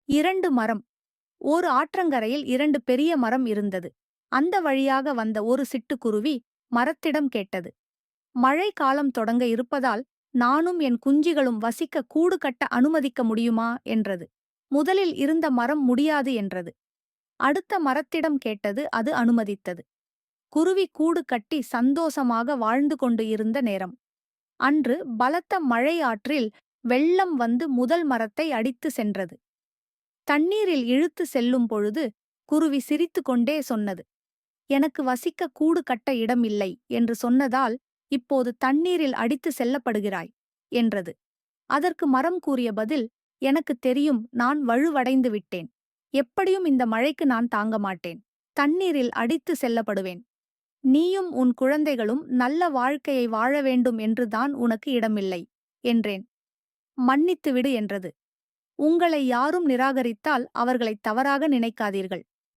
2 மரம். ஓர் ஆற்றங்கரையில் 2 பெரிய மரம் இருந்தது. அந்த வழியாக வந்த ஒரு சிட்டுக்குருவி மரத்திடம் கேட்டது. மழை காலம் தொடங்க இருப்பதால் நானும் என் குஞ்சுகளும் வசிக்க கூடு கட்ட அனுமதிக்க முடியுமா என்றது. முதலில் இருந்த மரம் முடியாது என்றது. அடுத்த மரத்திடம் கேட்டது, அது அனுமதித்தது. குருவி கூடு கட்டி சந்தோஷமாக வாழ்ந்து கொண்டு இருந்த நேரம். அன்று பலத்த மழை ஆற்றில் வெள்ளம் வந்து முதல் மரத்தை அடித்து சென்றது. தண்ணீரில் இழுத்து செல்லும் பொழுது குருவி சிரித்துக்கொண்டே சொன்னது, எனக்கு வசிக்க கூடு கட்ட இடம் இல்லை என்று சொன்னதால் இப்போது தண்ணீரில் அடித்து செல்லப்படுகிறாய் என்றது. அதற்கு மரம் கூறிய பதில், எனக்கு தெரியும், நான் வழுவடைந்து விட்டேன். எப்படியும் இந்த மழைக்கு நான் தாங்க மாட்டேன். தண்ணீரில் அடித்து செல்லப்படுவேன். நீயும் உன் குழந்தைகளும் நல்ல வாழ்க்கையை வாழ வேண்டும் என்றுதான் உனக்கு இடமில்லை என்றேன். மன்னித்து விடு என்றது. உங்களை யாரும் நிராகரித்தால் அவர்களைத் தவறாக நினைக்காதீர்கள்.